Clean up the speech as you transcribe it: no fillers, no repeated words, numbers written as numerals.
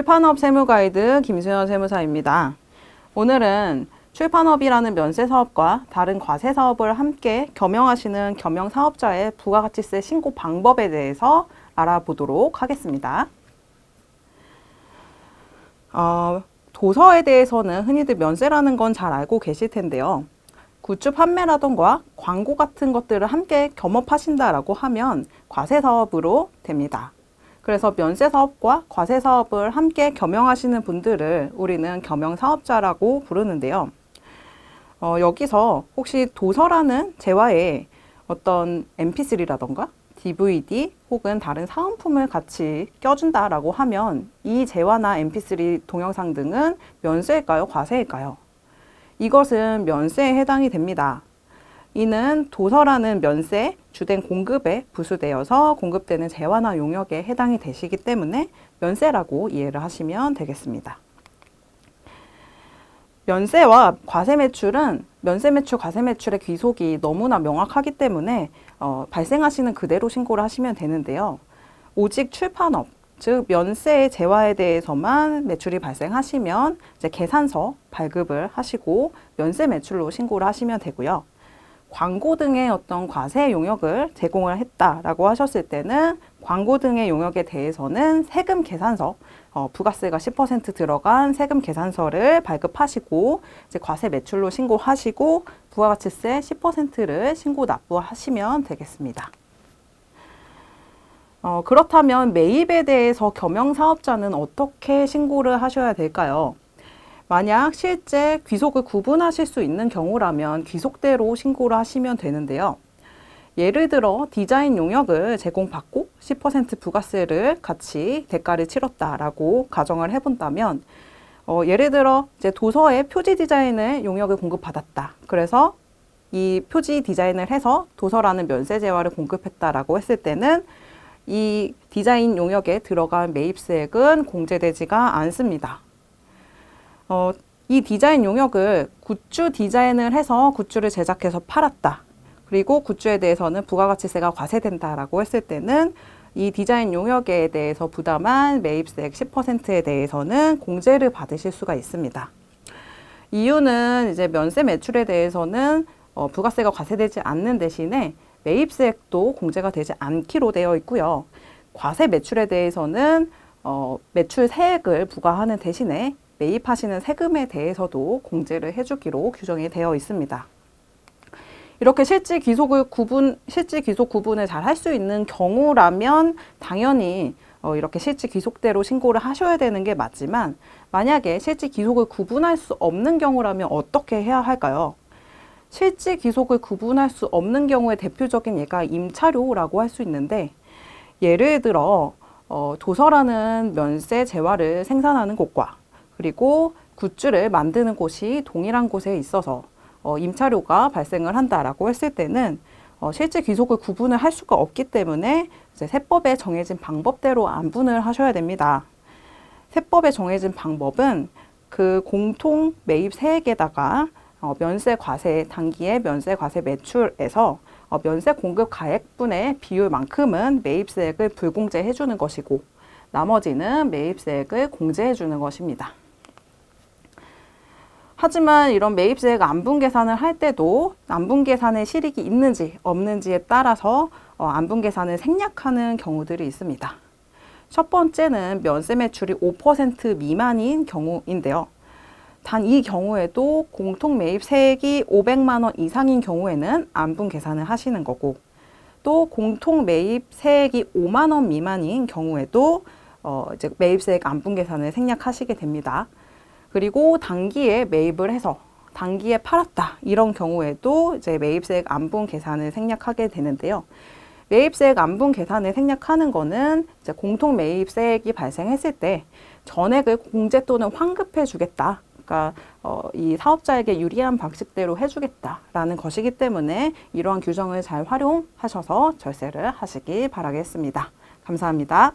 출판업 세무가이드 김수연 세무사입니다. 오늘은 출판업이라는 면세사업과 다른 과세사업을 함께 겸용하시는 겸용사업자의 부가가치세 신고 방법에 대해서 알아보도록 하겠습니다. 도서에 대해서는 흔히들 면세라는 건 잘 알고 계실 텐데요. 굿즈 판매라던가 광고 같은 것들을 함께 겸업하신다라고 하면 과세사업으로 됩니다. 그래서 면세사업과 과세사업을 함께 겸용하시는 분들을 우리는 겸용사업자라고 부르는데요. 여기서 혹시 도서라는 재화에 어떤 mp3라던가 DVD 혹은 다른 사은품을 같이 껴준다라고 하면 이 재화나 mp3 동영상 등은 면세일까요? 과세일까요? 이것은 면세에 해당이 됩니다. 이는 도서라는 면세, 주된 공급에 부수되어서 공급되는 재화나 용역에 해당이 되시기 때문에 면세라고 이해를 하시면 되겠습니다. 면세와 과세 매출은 면세 매출, 과세 매출의 귀속이 너무나 명확하기 때문에 발생하시는 그대로 신고를 하시면 되는데요. 오직 출판업, 즉 면세 재화에 대해서만 매출이 발생하시면 이제 계산서 발급을 하시고 면세 매출로 신고를 하시면 되고요. 광고 등의 어떤 과세 용역을 제공을 했다라고 하셨을 때는 광고 등의 용역에 대해서는 세금 계산서, 부가세가 10% 들어간 세금 계산서를 발급하시고 이제 과세 매출로 신고하시고 부가가치세 10%를 신고 납부하시면 되겠습니다. 그렇다면 매입에 대해서 겸용사업자는 어떻게 신고를 하셔야 될까요? 만약 실제 귀속을 구분하실 수 있는 경우라면 귀속대로 신고를 하시면 되는데요. 예를 들어 디자인 용역을 제공받고 10% 부가세를 같이 대가를 치렀다라고 가정을 해본다면 예를 들어 이제 도서의 표지 디자인을 용역을 공급받았다. 그래서 이 표지 디자인을 해서 도서라는 면세 재화를 공급했다라고 했을 때는 이 디자인 용역에 들어간 매입세액은 공제되지가 않습니다. 이 디자인 용역을 굿즈 디자인을 해서 굿즈를 제작해서 팔았다. 그리고 굿즈에 대해서는 부가가치세가 과세된다라고 했을 때는 이 디자인 용역에 대해서 부담한 매입세액 10%에 대해서는 공제를 받으실 수가 있습니다. 이유는 이제 면세 매출에 대해서는 부가세가 과세되지 않는 대신에 매입세액도 공제가 되지 않기로 되어 있고요. 과세 매출에 대해서는 매출 세액을 부과하는 대신에 매입하시는 세금에 대해서도 공제를 해주기로 규정이 되어 있습니다. 이렇게 실질 귀속 구분을 잘 할 수 있는 경우라면 당연히 이렇게 실질 귀속대로 신고를 하셔야 되는 게 맞지만 만약에 실질 귀속을 구분할 수 없는 경우라면 어떻게 해야 할까요? 실질 귀속을 구분할 수 없는 경우의 대표적인 예가 임차료라고 할 수 있는데 예를 들어 도서라는 면세 재화를 생산하는 곳과 그리고 굿즈를 만드는 곳이 동일한 곳에 있어서 임차료가 발생을 한다라고 했을 때는 실제 귀속을 구분을 할 수가 없기 때문에 이제 세법에 정해진 방법대로 안분을 하셔야 됩니다. 세법에 정해진 방법은 그 공통 매입 세액에다가 면세 과세 단기의 면세 과세 매출에서 면세 공급 가액분의 비율만큼은 매입세액을 불공제해 주는 것이고 나머지는 매입세액을 공제해 주는 것입니다. 하지만 이런 매입세액 안분 계산을 할 때도 안분 계산의 실익이 있는지 없는지에 따라서 안분 계산을 생략하는 경우들이 있습니다. 첫 번째는 면세 매출이 5% 미만인 경우인데요. 단 이 경우에도 공통 매입세액이 500만 원 이상인 경우에는 안분 계산을 하시는 거고 또 공통 매입세액이 5만 원 미만인 경우에도 이제 매입세액 안분 계산을 생략하시게 됩니다. 그리고 단기에 매입을 해서 단기에 팔았다 이런 경우에도 이제 매입세액 안분 계산을 생략하게 되는데요. 매입세액 안분 계산을 생략하는 거는 이제 공통 매입세액이 발생했을 때 전액을 공제 또는 환급해 주겠다. 그러니까 이 사업자에게 유리한 방식대로 해주겠다라는 것이기 때문에 이러한 규정을 잘 활용하셔서 절세를 하시기 바라겠습니다. 감사합니다.